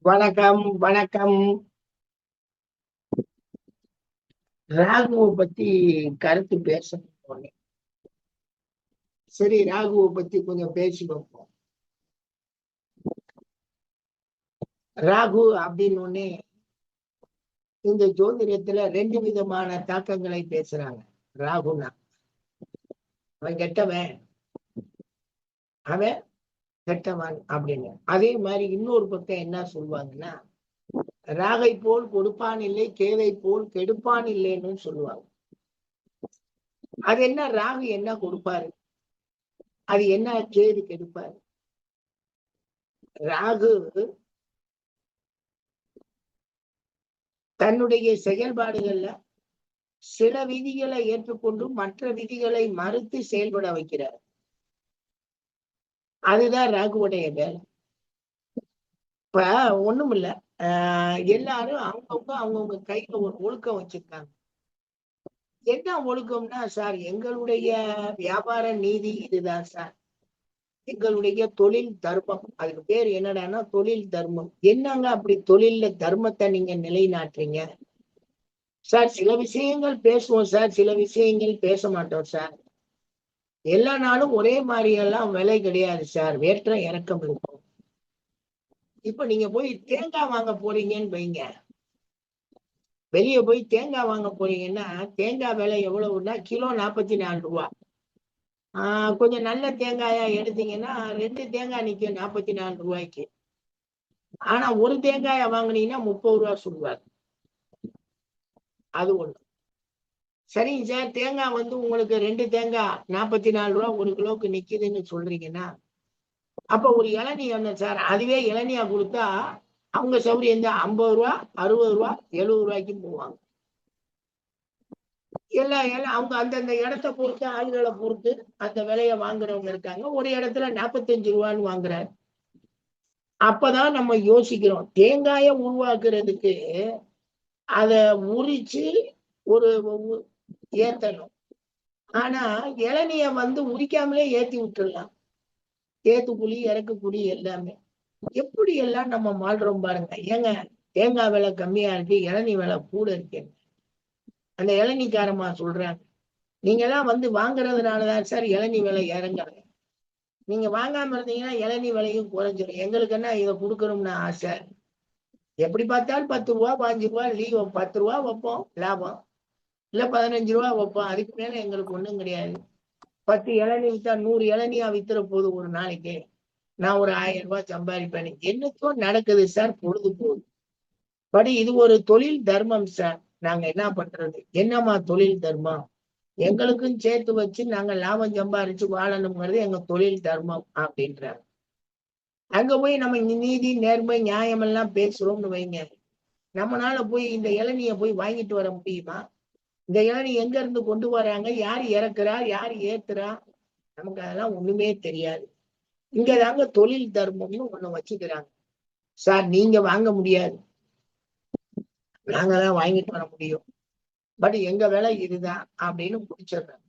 வணக்கம் வணக்கம். ராகுவை பத்தி கருத்து பேசணும். சரி, ராகுவை பத்தி கொஞ்சம் பேசி வைப்போம். ராகு அப்படின்னு இந்த ஜோதிடத்துல 2 விதமான தாக்கங்களை பேசுறாங்க. ராகுனா அவன் கெட்டவன், அவன் கெட்டவன் அப்படின்னு. அதே மாதிரி இன்னொரு பக்கம் என்ன சொல்லுவாங்கன்னா, ராகை போல் கொடுப்பான் இல்லை, கேதை போல் கெடுப்பான் இல்லைன்னு சொல்லுவாங்க. அது என்ன, ராகு என்ன கொடுப்பாரு, அது என்ன கேது கெடுப்பாரு? ராகு தன்னுடைய செயல்பாடுகள்ல சில விதிகளை ஏற்றுக்கொண்டு மற்ற விதிகளை மறுத்து செயல்பட வைக்கிறார். அதுதான் ராகுவுடைய வேலை. இப்ப ஒண்ணும் இல்ல, எல்லாரும் அவங்கவுங்க கையில ஒரு ஒழுக்கம் வச்சிருக்காங்க. என்ன ஒழுக்கம்னா, சார் எங்களுடைய வியாபார நீதி இதுதான் சார், எங்களுடைய தொழில் தர்மம். அதுக்கு பேர் என்னடான்னா தொழில் தர்மம். என்னங்க அப்படி தொழில்ல தர்மத்தை நீங்க நிலைநாட்டுறீங்க சார்? சில விஷயங்கள் பேசுவோம் சார், சில விஷயங்கள் பேச மாட்டோம் சார். எல்லா நாளும் ஒரே மாதிரி எல்லாம் விலை கிடையாது சார், வேற்ற இறக்கம் இருக்கும். இப்ப நீங்க போய் தேங்காய் வாங்க போறீங்கன்னு வைங்க, வெளியே போய் தேங்காய் வாங்க போறீங்கன்னா தேங்காய் விலை எவ்வளவுன்னா கிலோ 44 ரூபா. கொஞ்சம் நல்ல தேங்காயா எடுத்தீங்கன்னா 2 தேங்காய் நிக்கும் 44 ரூபாய்க்கு. ஆனா ஒரு தேங்காயா வாங்கினீங்கன்னா 30 ரூபா சொல்லுவாரு. அது ஒண்ணு. சரிங்க சார், தேங்காய் உங்களுக்கு 2 தேங்காய் 44 ரூபா 1 கிலோக்கு நிக்குதுன்னு சொல்றீங்கன்னா, அப்ப ஒரு இளநீ என்ன சார், அதுவே இளநியா கொடுத்தா அவங்க சௌரியம் 50 ரூபா 60 ரூபா 70 ரூபாய்க்கும் போவாங்க. அவங்க அந்தந்த இடத்தை பொறுத்து, ஆள்களை பொறுத்து அந்த விலையை வாங்குறவங்க இருக்காங்க. ஒரு இடத்துல 45 ரூபான்னு வாங்குறாரு. அப்பதான் நம்ம யோசிக்கிறோம், தேங்காயை உருவாக்குறதுக்கு அத உரிச்சு ஒரு ஏத்தணும். ஆனா இளநிய உரிக்காமலே ஏத்தி விட்டுடலாம். தேத்துக்குழி இறக்குக்குழி எல்லாமே. எப்படி எல்லாம் நம்ம மாறுறோம் பாருங்க. ஏங்க, தேங்காய் விலை கம்மியா இருக்கு, இளநீ விலை கூட இருக்கு. அந்த இளநிக்காரமா சொல்றாங்க, நீங்க எல்லாம் வாங்குறதுனாலதான் சார் இளநீ விலை இறங்குறது. நீங்க வாங்காம இருந்தீங்கன்னா இளநீ விலையும் குறைஞ்சிடும். எங்களுக்கு என்ன இதை கொடுக்கணும்னு ஆசை. எப்படி பார்த்தாலும் 10 ரூபா 5 ரூபா லீவ், 10 ரூபா வைப்போம் லாபம், இல்ல 15 ரூபா வைப்போம். அதுக்கு மேல எங்களுக்கு ஒண்ணும் கிடையாது. 10 இளநீ வித்தா 100 இளநியா வித்துற போது ஒரு நாளைக்கு நான் ஒரு 1000 ரூபாய் சம்பாதிப்பேன். என்னத்தோ நடக்குது சார், பொழுது போகுது. படி, இது ஒரு தொழில் தர்மம் சார். நாங்க என்ன பண்றது? என்னமா தொழில் தர்மம்? எங்களுக்கும் சேர்த்து வச்சு நாங்க லாபம் சம்பாரிச்சு வாழணுங்கிறது எங்க தொழில் தர்மம் அப்படின்றாங்க. அங்க போய் நம்ம நீதி நேர்மை நியாயம் எல்லாம் பேசுறோம்னு வைங்க, நம்மளால போய் இந்த இளநிய போய் வாங்கிட்டு வர முடியுமா? இந்த இளநீ எங்க இருந்து கொண்டு வராங்க, யார் இறக்குறா, யார் ஏத்துறா, நமக்கு அதெல்லாம் ஒண்ணுமே தெரியாது. இங்கதாங்க தொழில் தர்மம்னு ஒண்ணு வச்சுக்கிறாங்க. சார் நீங்க வாங்க முடியாது, நாங்கதான் வாங்கிட்டு வர முடியும், பட் எங்க வேலை இதுதான் அப்படின்னு முடிச்சிடுறாங்க.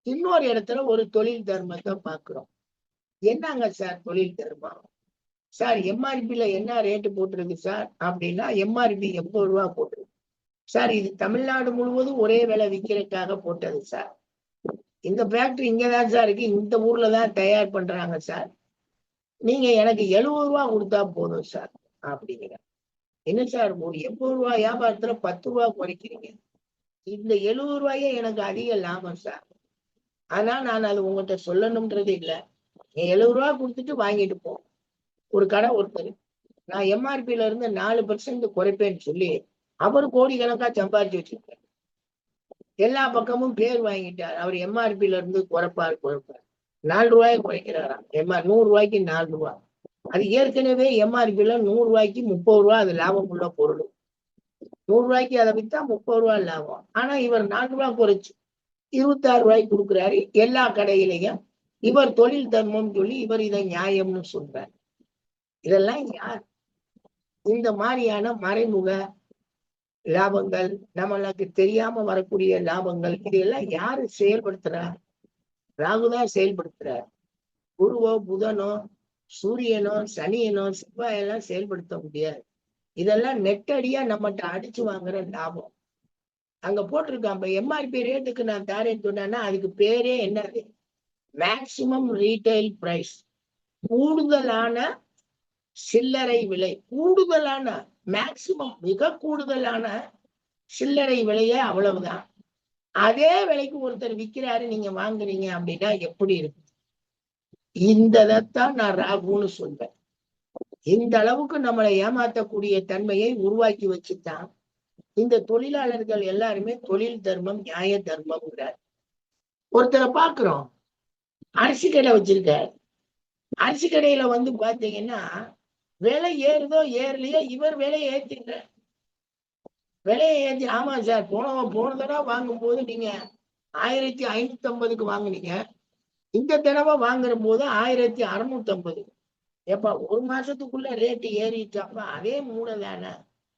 இன்னொரு இடத்துல ஒரு தொழில் தர்மத்தை பாக்குறோம். என்னங்க சார் தொழில் தர்மம்? சார் எம்ஆர்பில என்ன ரேட்டு போட்டிருக்கு சார் அப்படின்னா, எம்ஆர்பி 80 ரூபா போட்டிருக்கு சார். இது தமிழ்நாடு முழுவதும் ஒரே விலை விற்கிறதுக்காக போட்டது சார். இந்த ஃபேக்டரி இங்கதான் சார் இருக்கு, இந்த ஊர்ல தான் தயார் பண்றாங்க சார். நீங்க எனக்கு 70 ரூபா கொடுத்தா போதும் சார் அப்படிங்கிற. என்ன சார், ஒரு 80 ரூபா வியாபாரத்துல 10 ரூபா குறைக்கிறீங்க, இந்த 70 ரூபாயே எனக்கு அதிக லாபம் சார். அதனால நான் அது உங்கள்கிட்ட சொல்லணும்ன்றது இல்லை. 70 ரூபா கொடுத்துட்டு வாங்கிட்டு போ. ஒரு கடை ஒருத்தர், நான் எம்ஆர்பில இருந்து 4% குறைப்பேன்னு சொல்லி அவர் கோடிக்கணக்கா சம்பாதிச்சு வச்சிருக்காரு. எல்லா பக்கமும் பேர் வாங்கிட்டார். அவர் எம்ஆர்பில இருந்து குறைப்பார் 4 ரூபாய் குறைக்கிறாராம். 100 ரூபாய்க்கு 4 ரூபாய். அது ஏற்கனவே எம்ஆர்பில 100 ரூபாய்க்கு 30 ரூபாய் அது லாபம் உள்ள பொருள். 100 ரூபாய்க்கு அதை வித்தா 30 ரூபாய் லாபம். ஆனா இவர் 4 ரூபாய் குறைச்சு 26 ரூபாய்க்கு கொடுக்குறாரு எல்லா கடையிலையும். இவர் தொழில் தர்மம் சொல்லி இவர் இதை நியாயம்னு சொல்றார். இதெல்லாம் யார்? இந்த மாதிரியான மறைமுக லாபங்கள், நம்மளுக்கு தெரியாம வரக்கூடிய லாபங்கள், இதெல்லாம் யாரு செயல்படுத்துறா? ராகுதான் செயல்படுத்துறார். குருவோ புதனோ சூரியனோ சனியனோ செவ்வாயெல்லாம் செயல்படுத்த முடியாது. இதெல்லாம் நெட்டடியா நம்மகிட்ட அடிச்சு வாங்குற லாபம். அங்க போட்டிருக்கான் எம்ஆர்பி ரேட்டுக்கு நான் தாரேன்னு சொன்னேன்னா அதுக்கு பேரே என்னது? Maximum retail price. கூடுதலான சில்லறை விலை. கூடுதலான மேக்சிமம் மிக கூடுதலான சில்லறை விலையே அவ்வளவுதான். அதே விலைக்கு ஒருத்தர் விற்கிறாரு, நீங்க வாங்குறீங்க அப்படின்னா எப்படி இருக்கு? இந்ததான் நான் ராகுன்னு சொல்வேன். இந்த அளவுக்கு நம்மளை ஏமாற்றக்கூடிய தன்மையை உருவாக்கி வச்சுதான் இந்த தொழிலாளர்கள் எல்லாருமே தொழில் தர்மம் நியாய தர்மம்ங்கிறார். ஒருத்தரை பாக்குறோம், அரிசி கடை வச்சிருக்காரு. அரிசி கடையில வந்து பாத்தீங்கன்னா விலை ஏறுதோ ஏறலையோ இவர் விலையை ஏத்தின்ற விலையை ஏற்றி. ஆமா சார், போன தடவை வாங்கும் போது நீங்க 1550க்கு வாங்குனீங்க, இந்த தடவை வாங்குற போது 1650. எப்ப ஒரு மாசத்துக்குள்ள ரேட்டு ஏறிடுச்சாப்பா? அதே மூளை தானே.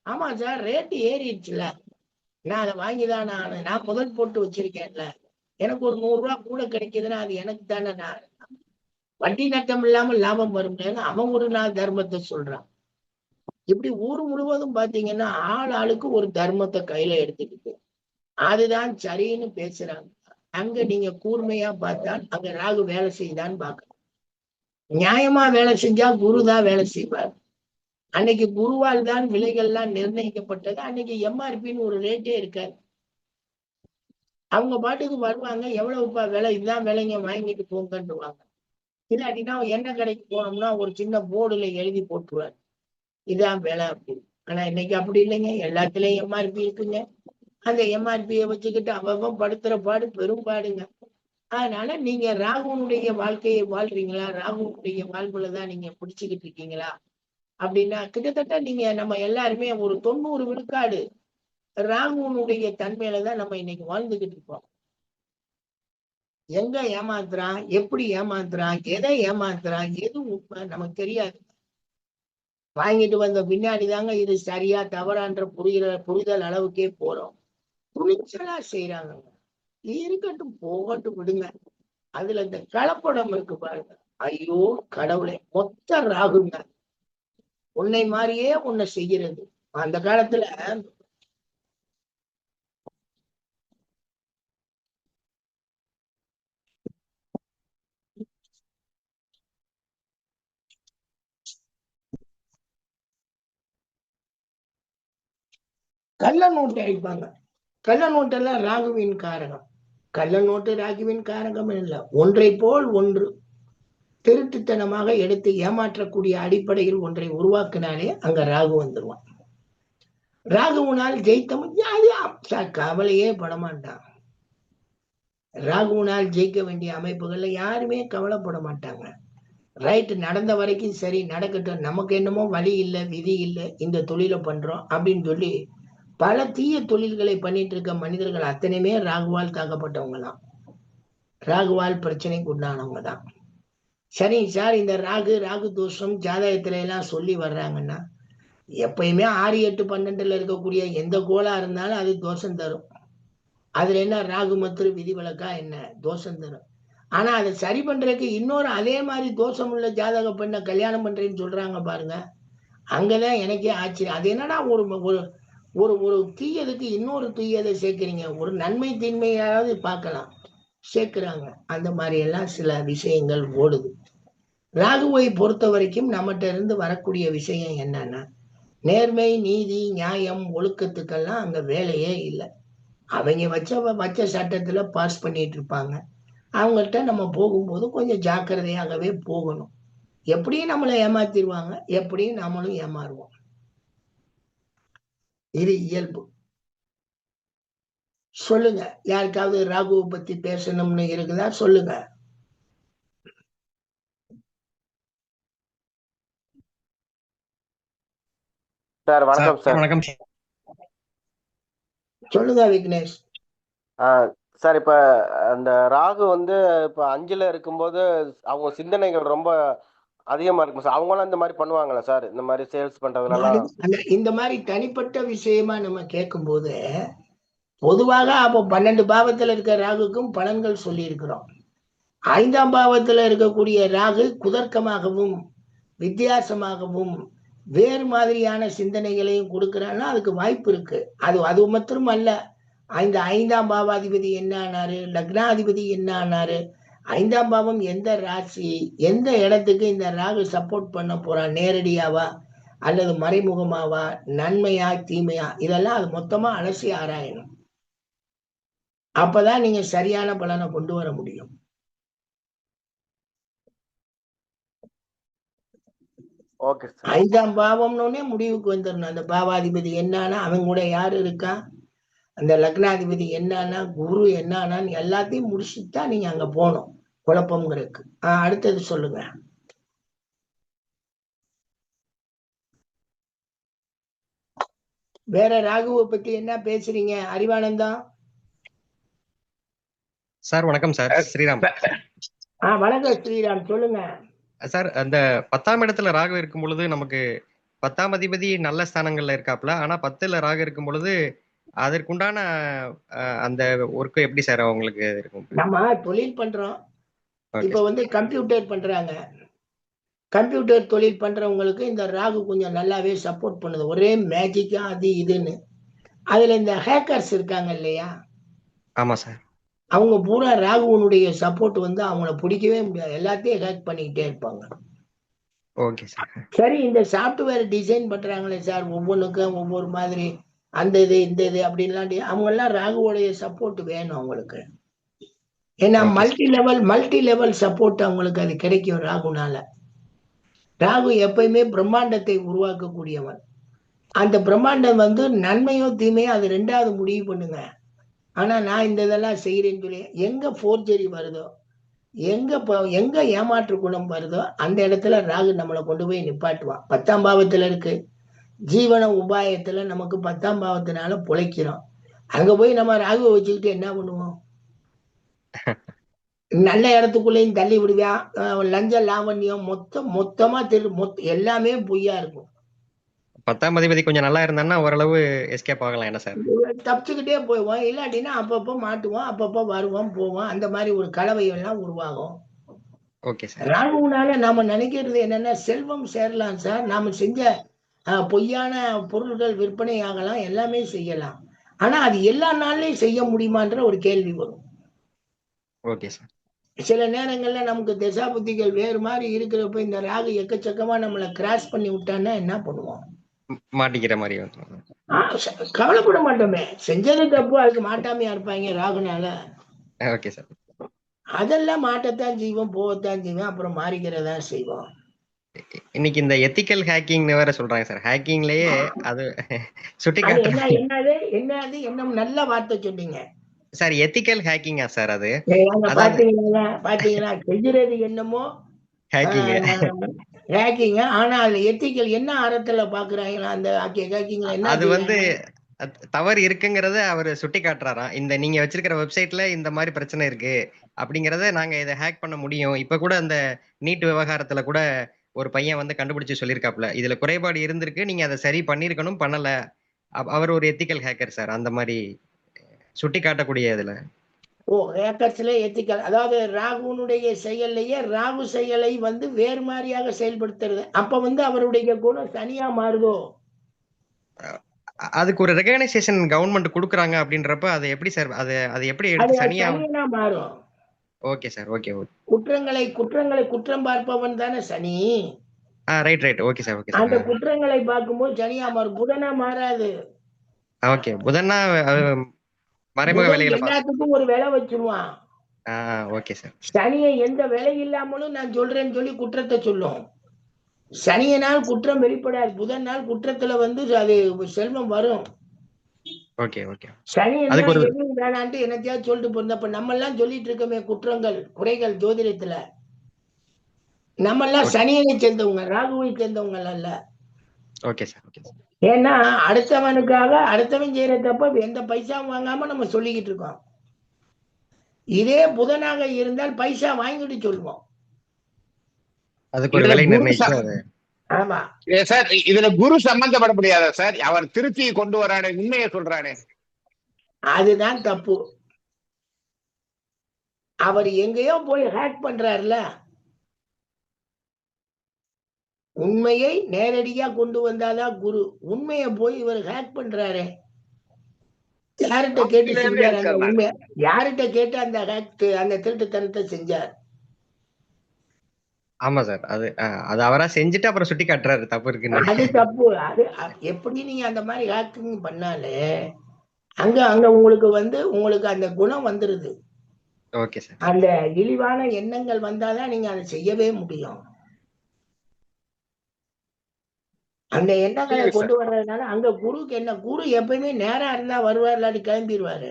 ஆமா சார், ரேட்டு ஏறிடுச்சுல, நான் அதை வாங்கிதானே ஆனேன். நான் முதல் போட்டு வச்சிருக்கேன்ல, எனக்கு ஒரு 100 ரூபாய் கூட கிடைக்குதுன்னா அது எனக்கு தானே. நான் வட்டி நட்டம் இல்லாமல் லாபம் வரும்னு அவன் ஒரு நாள் தர்மத்தை சொல்றான். இப்படி ஊர் முழுவதும் பாத்தீங்கன்னா ஆளுக்கு ஒரு தர்மத்தை கையில எடுத்துக்கிட்டு அதுதான் சரின்னு பேசுறாங்க. அங்க நீங்க கூர்மையா பார்த்தால் அங்க ராகு வேலை செய்தான்னு பார்க்கணும். நியாயமா வேலை செஞ்சா குரு தான் வேலை செய்வார். அன்னைக்கு குருவால் தான் விலைகள்லாம் நிர்ணயிக்கப்பட்டது. அன்னைக்கு எம்ஆர்பின்னு ஒரு ரேட்டே இருக்காது. அவங்க பாட்டுக்கு வருவாங்க, எவ்வளவுப்பா விலை, இதுதான் விலைங்க, வாங்கிட்டு போங்கன்றுவாங்க. இல்லாட்டினா எண்ணெய் கடைக்கு போனோம்னா ஒரு சின்ன போர்டுல எழுதி போட்டுருவார், இதான் விலை அப்படின்னு. ஆனா இன்னைக்கு அப்படி இல்லைங்க, எல்லாத்துலயும் எம்ஆர்பி இருக்குங்க. அந்த எம்ஆர்பியை வச்சுக்கிட்டு அவன் படுத்துற பாடு பெரும் பாடுங்க. அதனால நீங்க ராகுனுடைய வாழ்க்கையை வாழ்றீங்களா, ராகுனுடைய வாழ்வுலதான் நீங்க பிடிச்சுக்கிட்டு இருக்கீங்களா அப்படின்னா கிட்டத்தட்ட நீங்க நம்ம எல்லாருமே ஒரு 90 விழுக்காடு ராகுனுடைய தன்மையில தான் நம்ம இன்னைக்கு வாழ்ந்துகிட்டு இருக்கோம். எங்க ஏமாத்துறான், எப்படி ஏமாத்துறான், எதை ஏமாத்துறான், எது உண்மை நமக்கு தெரியாது. வாங்கிட்டு வந்த பின்னாடிதாங்க இது சரியா தவறான்ற புரிதல் அளவுக்கே போறோம். துணிச்சலா செய்யறாங்க. இருக்கட்டும், போகட்டும், விடுங்க. அதுல இந்த கலப்படம் இருக்கு பாருங்க, ஐயோ கடவுளை, மொத்த ராகுங்க. உன்னை மாதிரியே உன்னை செய்கிறது. அந்த காலத்துல கள்ள நோட்டு அடிப்பாங்க. கள்ள நோட்டெல்லாம் ராகுவின் காரகம். கள்ள நோட்டு ராகுவின் காரகம் இல்லை. ஒன்றை போல் ஒன்று திருட்டுத்தனமாக எடுத்து ஏமாற்றக்கூடிய அடிப்படையில் ஒன்றை உருவாக்கினாலே அங்க ராகு வந்துருவான். ராகுவினால் ஜெயித்த கவலையே படமாட்டான். ராகுவினால் ஜெயிக்க வேண்டிய அமைப்புகள்ல யாருமே கவலைப்பட மாட்டாங்க. ரைட், நடந்த வரைக்கும் சரி, நடக்கட்டும், நமக்கு என்னமோ வழி இல்லை, விதி இல்லை, இந்த தொழிலை பண்றோம் அப்படின்னு சொல்லி பல தீய தொழில்களை பண்ணிட்டு இருக்க மனிதர்கள் அத்தனையுமே ராகுவால் தாக்கப்பட்டவங்க தான், ராகுவால் பிரச்சனைக்கு உண்டானவங்க தான். சரி சார், இந்த ராகு தோஷம் ஜாதகத்துல எல்லாம் சொல்லி வர்றாங்கன்னா எப்பயுமே 6, 8, 12 இருக்கக்கூடிய எந்த கோளா இருந்தாலும் அது தோஷம் தரும். அதுல என்ன ராகு மத்திர விதி விலக்கா என்ன? தோஷம் தரும். ஆனா அதை சரி பண்றதுக்கு இன்னொரு அதே மாதிரி தோஷம் உள்ள ஜாதக பெண்ணை கல்யாணம் பண்றேன்னு சொல்றாங்க பாருங்க. அங்கதான் எனக்கே ஆச்சரியம். அது என்னன்னா ஒரு ஒரு ஒரு தீயதுக்கு இன்னொரு தீயதை சேர்க்கிறீங்க, ஒரு நன்மை தீன்மையாவது பார்க்கலாம், சேர்க்கிறாங்க. அந்த மாதிரி எல்லாம் சில விஷயங்கள் ஓடுது. ராகுவை பொறுத்த வரைக்கும் நம்மகிட்ட இருந்து வரக்கூடிய விஷயம் என்னன்னா, நேர்மை, நீதி, நியாயம், ஒழுக்கத்துக்கெல்லாம் அங்க வேலையே இல்லை. அவங்க வச்ச சட்டத்துல பாஸ் பண்ணிட்டு இருப்பாங்க. அவங்கள்ட்ட நம்ம போகும்போது கொஞ்சம் ஜாக்கிரதையாகவே போகணும். எப்படியும் நம்மளை ஏமாத்திடுவாங்க, எப்படியும் நம்மளும் ஏமாறுவோம். இது இயல்பு. சொல்லுங்க, யாருக்காவது ராகுவை பத்தி பேசணும்னு இருக்குதா? சொல்லுங்க. சார் வணக்கம் சார். வணக்கம். சொல்லுங்க விக்னேஷ். சார், இப்ப அந்த ராகு வந்து இப்ப 5ல இருக்கும்போது அவங்க சிந்தனைகள் ரொம்ப அதிகமா இருக்கும் சார். அவங்களும் இந்த மாதிரி பண்ணுவாங்களா சார், இந்த மாதிரி சேல்ஸ் பண்றதுலாம்? இந்த மாதிரி தனிப்பட்ட விஷயமா நம்ம கேட்கும் போது பொதுவாக அப்போ 12 பாவத்துல இருக்க ராகுக்கும் பலன்கள் சொல்லி இருக்கிறோம். 5ஆம் பாவத்துல இருக்கக்கூடிய ராகு குதர்க்கமாகவும் வித்தியாசமாகவும் வேறு மாதிரியான சிந்தனைகளையும் கொடுக்கிறான்னா அதுக்கு வாய்ப்பு இருக்கு. அது மட்டும் அல்ல. இந்த 5ஆம் பாவாதிபதி என்ன ஆனாரு, லக்னாதிபதி என்ன ஆனாரு, 5ஆம் பாவம் எந்த ராசி, எந்த இடத்துக்கு இந்த ராகு சப்போர்ட் பண்ண போறான், நேரடியாவா அல்லது மறைமுகமாவா, நன்மையா தீமையா, இதெல்லாம் அது மொத்தமா அலசி ஆராயணும். அப்பதான் நீங்க சரியான பலனை கொண்டு வர முடியும். Okay sir. 5ஆம் பாவம்னே முடிவுக்கு வந்துடணும். அந்த பாவாதிபதி என்னன்னா அவன் கூட யாரு இருக்கா, அந்த லக்னாதிபதி என்னன்னா, குரு என்னன்னு எல்லாத்தையும் முடிச்சுட்டு தான் நீங்க அங்க போகணும். குழப்பம்ங்கிறதுக்கு. அடுத்தது சொல்லுங்க. வேற ராகுவை பத்தி என்ன பேசுறீங்க அறிவானந்தா? சார் வணக்கம் சார். ஸ்ரீராம். வணக்கம் ஸ்ரீராம், சொல்லுங்க சார். அந்த 10ஆம் இடத்துல ராகு இருக்கும் பொழுது நமக்கு 10ஆம் அதிபதி நல்ல ஸ்தானங்கள்ல இருக்காப்ல, ஆனா 10ல ராகு இருக்கும் பொழுது அதற்குண்டான அந்த ஒர்க் எப்படி சார் அவங்களுக்கு இருக்கும்? நம்ம தொழில் பண்றோம். இப்ப வந்து கம்ப்யூட்டர் பண்றாங்க. கம்ப்யூட்டர் தொழில் பண்றவங்களுக்கு இந்த ராகு கொஞ்சம் நல்லாவே சப்போர்ட் பண்ணுது. ஒரே மேஜிக்கா அது இதுன்னு. அதுல இந்த ஹேக்கர்ஸ் இருக்காங்க இல்லையா? ஆமா சார். அவங்க பூரா ராகுவனுடைய சப்போர்ட் வந்து அவங்கள பிடிக்கவே முடியாது. எல்லாத்தையும் ஹேக் பண்ணிக்கிட்டே இருப்பாங்க. Okay sir. சரி, இந்த சாப்ட்வேர் டிசைன் பண்றாங்களே சார், ஒவ்வொன்றுக்கும் ஒவ்வொரு மாதிரி அந்த இது இந்த இது அப்படின்லாம் அவங்க எல்லாம் ராகுவோடைய சப்போர்ட் வேணும் அவங்களுக்கு. ஏன்னா மல்டி லெவல் சப்போர்ட் அவங்களுக்கு அது கிடைக்கும் ராகுனால. ராகு எப்பயுமே பிரம்மாண்டத்தை உருவாக்கக்கூடியவன். அந்த பிரம்மாண்டம் வந்து நன்மையோ தீமையோ அது ரெண்டாவது முடிவு பண்ணுங்க. ஆனா நான் இந்த இதெல்லாம் செய்யறேன்னு சொல்லி எங்க போர்ஜரி வருதோ, எங்க ஏமாற்று குணம் வருதோ அந்த இடத்துல ராகு நம்மளை கொண்டு போய் நிப்பாட்டுவான். 10ஆம் பாவத்துல இருக்கு. ஜீவன உபாயத்துல நமக்கு 10ஆம் பாவத்தினால பொழைக்கிறோம். அங்க போய் நம்ம ராகுவை வச்சுக்கிட்டு என்ன பண்ணுவோம்? நல்ல இடத்துக்குள்ளேயும் தள்ளி விடுவான். லஞ்ச லாவண்யம் மொத்தமா எல்லாமே பொய்யா இருக்கும். 10ஆம் அதிபதி கொஞ்சம் நல்லா இருந்தான்னா ஓரளவு எஸ்கேப் ஆகலாம் என்ன சார்? தப்பிச்சுக்கிட்டே போயிடுவோம். இல்லாட்டினா அப்பப்போ மாட்டுவோம், அப்பப்போ வருவோம் போவோம். அந்த மாதிரி ஒரு கலவை எல்லாம் உருவாகும். Okay sir. ராகுனால நாம நினைக்கிறது என்னன்னா செல்வம் சேரலாம் சார். நாம செஞ்ச பொய்யான பொருள்கள் விற்பனை ஆகலாம், எல்லாமே செய்யலாம். ஆனா அது எல்லா நாள்லயும் செய்ய முடியுமான்ற ஒரு கேள்வி வரும். Okay sir. சில நேரங்கள்ல நமக்கு திசா புத்திகள் வேறு மாதிரி இருக்கிறப்ப இந்த ராகு எக்கச்சக்கமா நம்மளை கிராஸ் பண்ணி விட்டான்னா என்ன பண்ணுவோம்? மாட்டிக்கிற மாதிரி. கவலைப்பட மாட்டோமே. செஞ்சது தப்பு, அதுக்கு மாட்டாமையா இருப்பாங்க ராகுனால. Okay sir. அதெல்லாம் மாட்டத்தான் செய்வோம், போகத்தான் செய்வோம், அப்புறம் மாறிக்கிறதா செய்வோம். இன்னைக்கு இந்த எத்திக்கல் ஹேக்கிங்னு வேற சொல்றாங்க சார். ஹேக்கிங்லயே அது சுட்டி என்னது என்ன நல்ல வார்த்தை சொன்னீங்க சார். Ethical ஹேக்கிங்கா sir? அது பாத்தீங்களா செஞ்சுறது என்னமோ ஹேக்கிங். ஆனா அதுல எத்திக்கல் என்ன அறத்துல பாக்குறாங்களா அந்த ஹேக்கிங்ல? என்ன அது வந்து தவறு இருக்குங்கிறத அவர் சுட்டி காட்டுறாராம். இந்த நீங்க வச்சிருக்கிற வெப்சைட்ல இந்த மாதிரி பிரச்சனை இருக்கு அப்படிங்கறத நாங்க இதை ஹேக் பண்ண முடியும். இப்ப கூட அந்த நீட் விவகாரத்துல கூட ஒரு பையன் வந்து கண்டுபிடிச்சு சொல்லியிருக்காப்ல, இதுல குறைபாடு இருந்திருக்கு, நீங்க அதை சரி பண்ணிருக்கணும், பண்ணல. அவர் ஒரு எத்திக்கல் ஹேக்கர் சார். அந்த மாதிரி சுட்டி காட்டக்கூடிய இதுல ஹேக்கர்ஸ்ல எத்திக்கல், அதாவது ராகுனுடைய செயல்லையே ராகு செயலை வந்து வேறு மாதிரியாக செயல்படுத்துறது. அப்ப வந்து அவருடைய குணம் தனியா மாறுதோ? அதுக்கு ஒரு ரெகனைசேஷன் கவர்மெண்ட் கொடுக்குறாங்க அப்படின்றப்ப அது எப்படி சார்? அது எப்படி எடுத்து தனியா மாறும்? Okay sir. ஓகே. குற்றங்களை குற்றம் பார்ப்பவன் தானே சனி. ரைட். Okay sir. ஓகே. அந்த குற்றங்களை பார்க்கும்போது சனியா மாறும், புதனா மாறாது. ஓகே. புதனா மறைமுக வேலைகளை எல்லாத்துக்கும் ஒரு வேலை வச்சிருவான். Okay sir. சனியை எந்த வேலை இல்லாமலும் நான் சொல்றேன்னு சொல்லி குற்றத்தை சொல்லும். சனியனால் குற்றம் வெளிப்படாது, புதன் நாள் குற்றத்துல வந்து அது செல்வம் வரும். ஓகே. சனி வேணான்ட்டு என்னத்தையாவது சொல்லிட்டு போயிருந்தப்ப நம்ம எல்லாம் சொல்லிட்டு இருக்கோமே குற்றங்கள் குறைகள் ஜோதிடத்துல. நம்ம எல்லாம் சனியை சேர்ந்தவங்க, ராகுவை சேர்ந்தவங்க அல்ல. Okay sir. ஏன்னா அடுத்தவனுக்காக அடுத்தவன் செய்யற தப்ப எந்த பைசாவும் வாங்காம நம்ம சொல்லிக்கிட்டு இருக்கோம். இதே புதனாக இருந்தால் பைசா வாங்கிட்டு சொல்லுவோம். அதுக்கு ஒரு விலை நிர்ணயிச்சு. ஆமா சார், இதுல குரு சம்பந்தப்பட முடியாதா சார்? அவர் திருத்தி கொண்டு வரானே, உண்மையை சொல்றானே, அதுதான் தப்பு. அவர் எங்கேயோ போய் ஹேக் பண்றாருல, உண்மையை நேரடியா கொண்டு வந்தாதான் குரு. உண்மையை போய் இவர் ஹேக் பண்றாரு. யார்கிட்ட கேட்டு செஞ்சார் அந்த உண்மையை? யார்கிட்ட கேட்டு அந்த ஹேக் அந்த திருட்டுத்தனத்தை செஞ்சார்? ஆமா சார். அது அவரா செஞ்சுட்டு அப்புறம் சுட்டி காட்டுறாரு தப்பு இருக்குன்னு. அது தப்பு. அது எப்படி நீங்க அந்த மாதிரி ஹேக்கிங் பண்ணாலே அங்க உங்களுக்கு உங்களுக்கு அந்த குணம் வந்துருது. Okay sir. அந்த இழிவான எண்ணங்கள் வந்தாதான் நீங்க அதை செய்யவே முடியும். அந்த எண்ணங்களை கொண்டு வர்றதுனால அங்க குருக்கு என்ன, குரு எப்பயுமே நேரா இருந்தா வருவார், இல்லாட்டி கிளம்பிடுவாரு.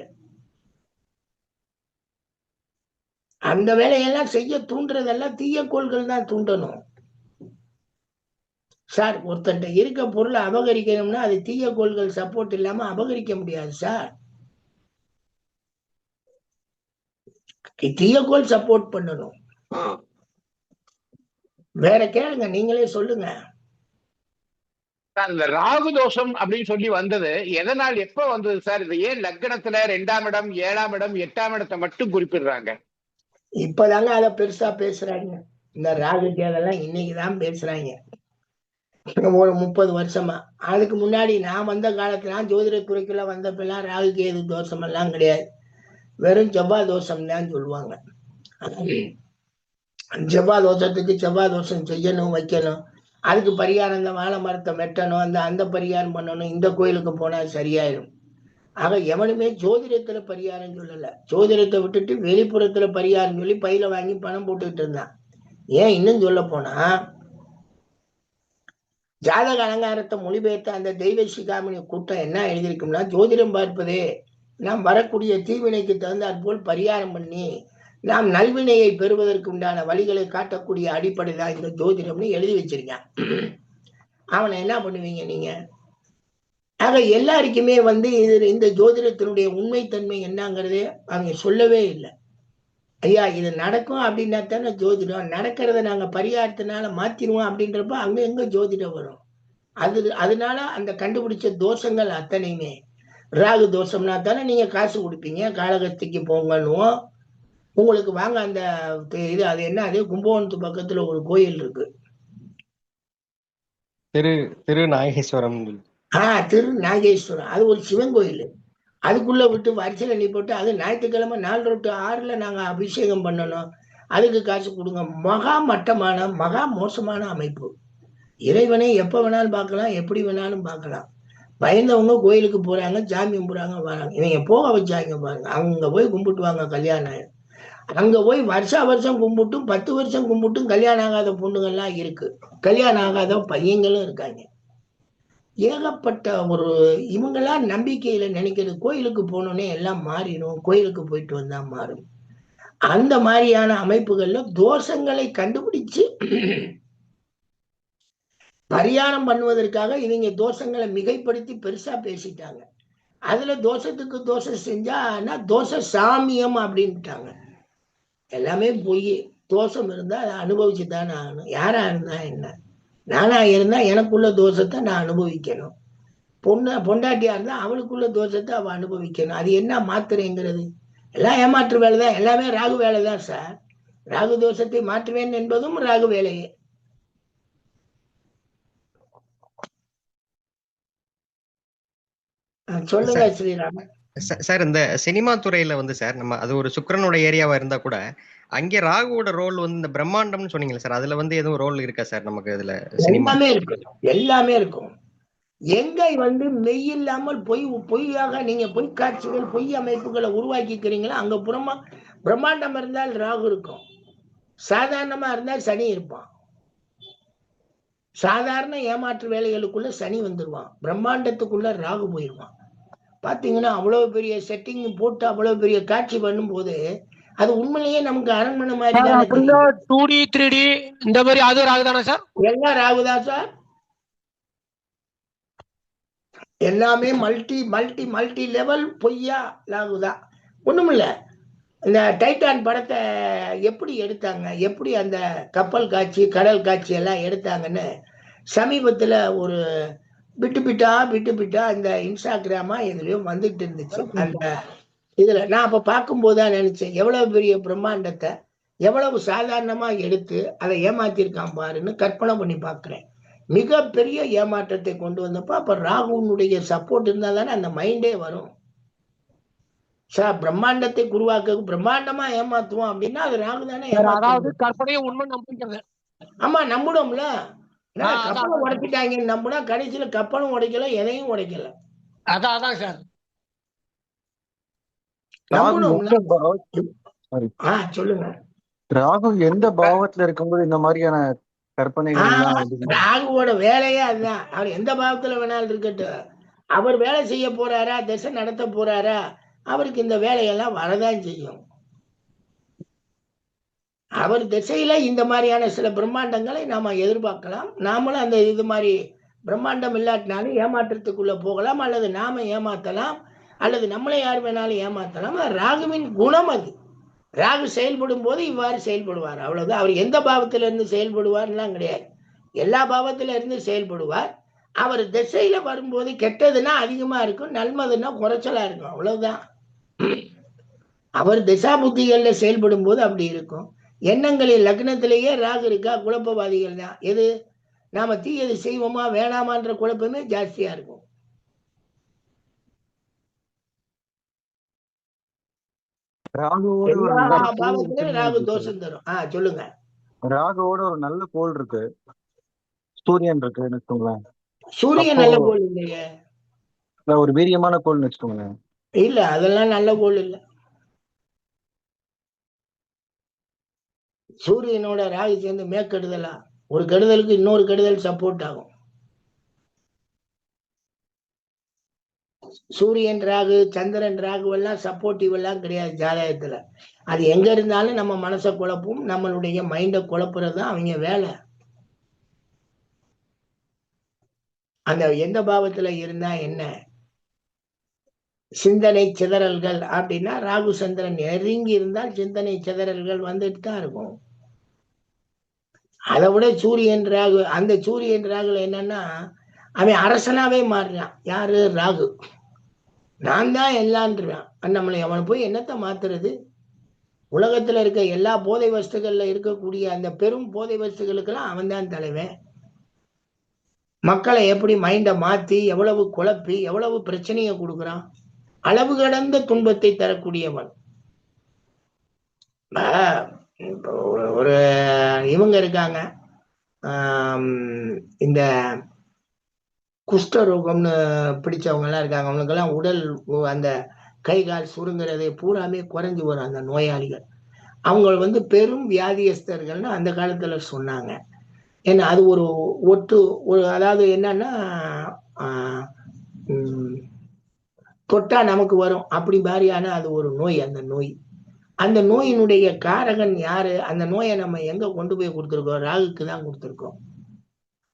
அந்த வேலையெல்லாம் செய்ய தூண்டுறதெல்லாம் தீய கோள்கள் தான் தூண்டணும் சார். ஒருத்தன்ட்ட இருக்க பொருளை அபகரிக்கணும்னா அது தீய கோள்கள் சப்போர்ட் இல்லாம அபகரிக்க முடியாது சார். தீய கோள் சப்போர்ட் பண்ணணும். வேற கேளுங்க, நீங்களே சொல்லுங்க. இந்த ராகு தோஷம் அப்படின்னு சொல்லி வந்தது எதனால், எப்ப வந்தது சார்? இது ஏன் லக்னத்துல 2ஆம் இடம் 7ஆம் இடம் 8ஆம் இடத்தை மட்டும் குறிப்பிடுறாங்க? இப்பதாங்க அத பெருசா பேசுறாங்க. இந்த ராகு கேதெல்லாம் இன்னைக்குதான் பேசுறாங்க, ஒரு 30 வருஷமா. அதுக்கு முன்னாடி நான் வந்த காலத்துல, ஜோதிட துறைக்குள்ள வந்தப்பெல்லாம் ராகு கேது தோஷம் எல்லாம் கிடையாது. வெறும் செவ்வாய் தோஷம் தான் சொல்லுவாங்க. செவ்வாய் தோஷத்துக்கு செவ்வாய் தோஷம் செய்யணும், வைக்கணும். அதுக்கு பரிகாரம் இந்த வாழை மரத்தை வெட்டணும், அந்த பரிகாரம் பண்ணணும், இந்த கோயிலுக்கு போனா சரியாயிடும். ஆக எவனுமே ஜோதிடத்துல பரிகாரம் சொல்லல. ஜோதிடத்தை விட்டுட்டு வெளிப்புறத்துல பரிகாரம் சொல்லி பையில வாங்கி பணம் போட்டுக்கிட்டு இருந்தான். ஏன் இன்னும் சொல்ல போனா, ஜாதக அலங்காரத்தை மொழிபெயர்த்த அந்த தெய்வ சிகாமணி கூட்டம் என்ன எழுதியிருக்கும்னா, ஜோதிடம் பார்ப்பதே நாம் வரக்கூடிய தீவினைக்கு தகுந்தாற் போல் பரிகாரம் பண்ணி நாம் நல்வினையை பெறுவதற்கு உண்டான வழிகளை காட்டக்கூடிய அடிப்படை தான் இந்த ஜோதிடம்னு எழுதி வச்சிருக்கான். அவனை என்ன பண்ணுவீங்க நீங்க? ஆக எல்லாருக்குமே இந்த ஜோதிடத்தினுடைய உண்மைத்தன்மை என்னங்கிறதே அவங்க சொல்லவே இல்லை. ஐயா இது நடக்கும் அப்படின்னா தானே ஜோதிடம். நடக்கிறத நாங்க பரிகாரத்தினால மாத்திருவோம் அப்படின்றப்ப அங்க எங்க ஜோதிடம் வரும்? அதனால அந்த கண்டுபிடிச்ச தோஷங்கள் அத்தனையுமே ராகு தோஷம்னா தானே நீங்க காசு கொடுப்பீங்க. காளகஸ்திக்கு போங்கன்னுவோம். உங்களுக்கு வாங்க அந்த இது, அது என்ன, அது கும்பகோணத்து பக்கத்துல ஒரு கோயில் இருக்கு, திரு நாகேஸ்வரம். திரு நாகேஸ்வரம். அது ஒரு சிவன் கோயில். அதுக்குள்ள விட்டு வரிசையில் எண்ணி போட்டு, அது ஞாயிற்றுக்கிழமை 4 to 6 நாங்க அபிஷேகம் பண்ணணும், அதுக்கு காசு கொடுங்க. மகா மட்டமான மகா மோசமான அமைப்பு. இறைவனை எப்ப வேணாலும் பார்க்கலாம், எப்படி வேணாலும் பார்க்கலாம். பயந்தவங்க கோயிலுக்கு போறாங்க, சாமி கும்பிடுறாங்க, வராங்க. இவங்க போக வச்சாங்க பாருங்க. அவங்க போய் கும்பிட்டுவாங்க, கல்யாணம் ஆயிடும். அங்க போய் வருஷம் கும்பிட்டும் 10 வருஷம் கும்பிட்டும் கல்யாணம் ஆகாத பொண்ணுங்கள்லாம் இருக்கு, கல்யாணம் ஆகாத பையங்களும் இருக்காங்க. ஏகப்பட்ட ஒரு இவங்கெல்லாம் நம்பிக்கையில நினைக்கிறது கோயிலுக்கு போனோன்னே எல்லாம் மாறிடும், கோயிலுக்கு போயிட்டு வந்தா மாறும். அந்த மாதிரியான அமைப்புகள்ல தோஷங்களை கண்டுபிடிச்சு பரிகாரம் பண்ணுவதற்காக இவங்க தோஷங்களை மிகைப்படுத்தி பெருசா பேசிட்டாங்க. அதுல தோஷத்துக்கு தோஷம் செஞ்சா தோஷ சாமியம் அப்படின்ட்டாங்க. எல்லாமே பொய். தோஷம் இருந்தா அதை அனுபவிச்சுதானே ஆகணும். யாரா இருந்தா என்ன? நானா இருந்தா எனக்குள்ள தோஷத்தை நான் அனுபவிக்கணும். பொண்டாட்டியா இருந்தா அவளுக்குள்ள தோஷத்தை அவ அனுபவிக்கணும். அது என்ன மாத்துறேங்கிறது? எல்லாம் ஏமாற்று வேலைதான், எல்லாமே ராகு வேலைதான் சார். ராகு தோஷத்தை மாற்றுவேன் என்பதும் ராகு வேலையே. சொல்லுங்க ஸ்ரீராமன் சார். இந்த சினிமா துறையில சார், நம்ம அது ஒரு சுக்கிரனோட ஏரியாவா இருந்தா கூட அங்கே ராகுவோட ரோல் இந்த பிரம்மாண்டம்னு சொன்னீங்களா சார், அதுல எதுவும் ரோல் இருக்கா சார் நமக்கு? இதுல எல்லாமே இருக்கும், எல்லாமே இருக்கும். எங்க மெய் இல்லாமல் பொய்யாக நீங்க பொய் காட்சிகள் பொய் அமைப்புகளை உருவாக்கிக்கிறீங்களோ அங்க பிரம்மாண்டம் இருந்தால் ராகு இருக்கும். சாதாரணமா இருந்தால் சனி இருப்பான். சாதாரண ஏமாற்று வேலைகளுக்குள்ள சனி வந்துருவான், பிரம்மாண்டத்துக்குள்ள ராகு போயிடுவான். பாத்தீங்கன்னா அவ்வளவு பெரிய செட்டிங் போட்டு அவ்வளவு பெரிய காட்சி பண்ணும் போது அது உண்மையிலேயே நமக்கு அரண்மனை மாதிரி 2D 3D இந்த மாதிரி அது ராகுதானா சார்? எல்லாம் ராகுதான் சார். எல்லாமே மல்டி மல்டி மல்டி லெவல் பொய்யா ராகுதான். ஒண்ணுமில்ல, இந்த டைட்டான் படத்தை எப்படி எடுத்தாங்க, எப்படி அந்த கப்பல் காட்சி கடல் காட்சி எல்லாம் எடுத்தாங்கன்னு சமீபத்துல ஒரு விட்டு பிட்டா இந்த இன்ஸ்டாகிராமா இதுலயும் வந்துட்டு இருந்துச்சு. அந்த இதுல நான் அப்ப பார்க்கும்போதுதான் நினைச்சேன், எவ்வளவு பெரிய பிரம்மாண்டத்தை எவ்வளவு சாதாரணமா எடுத்து அதை ஏமாத்திருக்கான் பாருன்னு கற்பனை பண்ணி பாக்குறேன். மிகப்பெரிய ஏமாற்றத்தை கொண்டு வந்தப்ப அப்ப ராகுனுடைய சப்போர்ட் இருந்தா தானே அந்த மைண்டே வரும். சார் பிரம்மாண்டத்தை உருவாக்க பிரம்மாண்டமா ஏமாத்துவோம் அப்படின்னா அது ராகு தானே அதாவது ஏமாத்துவோம். கற்பனையும் உண்மை நம்பிக்கிறது. ஆமா நம்பணும்ல. அதான் கப்பலை உடைச்சிட்டாங்கன்னு நம்பினா கடைசியில கப்பலும் உடைக்கல, எதையும் உடைக்கல. அதான் சார். சொல்லுங்க. ராகு எந்த பாவத்துல இருக்கும்போது இந்த மாதிரியான கற்பனைகள் ராகுவோட வேலையே அதுதான். அவர் எந்த பாவத்துல வேணாலும் இருக்கட்டும், அவர் வேலை செய்ய போறாரா, திசை நடத்த போறாரா, அவருக்கு இந்த வேலையெல்லாம் வரதான் செய்யும். அவர் திசையில இந்த மாதிரியான சில பிரம்மாண்டங்களை நாம எதிர்பார்க்கலாம். நாமளும் அந்த இது மாதிரி பிரம்மாண்டம் இல்லாட்டினாலும் ஏமாற்றத்துக்குள்ள போகலாம், அல்லது நாம ஏமாத்தலாம், அல்லது நம்மளை யார் வேணாலும் ஏமாத்தலாம். ராகுவின் குணம் அது. ராகு செயல்படும் போது இவ்வாறு செயல்படுவார், அவ்வளவுதான். அவர் எந்த பாவத்தில இருந்து செயல்படுவார்லாம் கிடையாது, எல்லா பாவத்தில இருந்து செயல்படுவார். அவர் திசையில வரும்போது கெட்டதுன்னா அதிகமா இருக்கும், நன்மதுன்னா குறைச்சலா இருக்கும், அவ்வளவுதான். அவர் திசா புத்திகள்ல செயல்படும் போது அப்படி இருக்கும். எண்ணங்களில் லக்னத்திலேயே ராகு இருக்கா, குழப்பவாதிகள் தான். எது நாம தீயது செய்வோமா வேணாமான்ற குழப்பமே ஜாஸ்தியா இருக்கும். எல்லா பாவத்திலும் ராகு தோஷம் தரும். சொல்லுங்க. ராகுவோட ஒரு நல்ல கோள் இருக்கு, சூரியன் இருக்கு வச்சுக்கோங்களேன். சூரியன் நல்ல கோள் இல்லையே, ஒரு வீரியமான கோள்னு வச்சுக்கோங்களேன். இல்ல அதெல்லாம் நல்ல கோள் இல்ல. சூரியனோட ராகு சேர்ந்து மேற்கெடுதலா, ஒரு கெடுதலுக்கு இன்னொரு கெடுதல் சப்போர்ட் ஆகும். சூரியன் ராகு, சந்திரன் ராகு எல்லாம் சப்போர்ட்டிவ் எல்லாம் கிடையாது ஜாதகத்துல. அது எங்க இருந்தாலும் நம்ம மனசை குழப்பும், நம்மளுடைய மைண்டை குழப்புறது அவங்க வேலை. அந்த எந்த பாவத்துல இருந்தா என்ன, சிந்தனை சிதறல்கள் அப்படின்னா ராகு சந்திரன் நெருங்கி இருந்தால் சிந்தனை சிதறல்கள் வந்துட்டு தான் இருக்கும். அதை விட சூரியன் ராகு, அந்த சூரியன் ராகுல என்னன்னா அவன் அரசனாவே மாறுறான். யாரு? ராகு. நான் தான் எல்லான்றான். நம்மளை அவனை போய் என்னத்தை மாத்துறது? உலகத்துல இருக்க எல்லா போதை வஸ்துகள்ல இருக்கக்கூடிய அந்த பெரும் போதை வஸ்துகளுக்கெல்லாம் அவன் தான் தலைவன். மக்களை எப்படி மைண்ட மாத்தி எவ்வளவு குழப்பி எவ்வளவு பிரச்சனையை கொடுக்குறான். அளவு கடந்த துன்பத்தை தரக்கூடியவன். ஒரு இவங்க இருக்காங்க, இந்த குஷ்டரோகம்னு பிடிச்சவங்க எல்லாம் இருக்காங்க. அவங்களுக்கெல்லாம் உடல் அந்த கை கால் சுருங்கிறது பூராமே குறைஞ்சு வரும் அந்த நோயாளிகள். அவங்க பெரும் வியாதியஸ்தர்கள்னு அந்த காலத்துல சொன்னாங்க. ஏன்னா அது ஒரு அதாவது என்னன்னா தொட்டா நமக்கு வரும் அப்படி மாதிரியான அது ஒரு நோய். அந்த நோயினுடைய காரகன் யாரு? அந்த நோயை நம்ம எங்க கொண்டு போய் கொடுத்துருக்கோம்? ராகுக்கு தான் கொடுத்துருக்கோம்.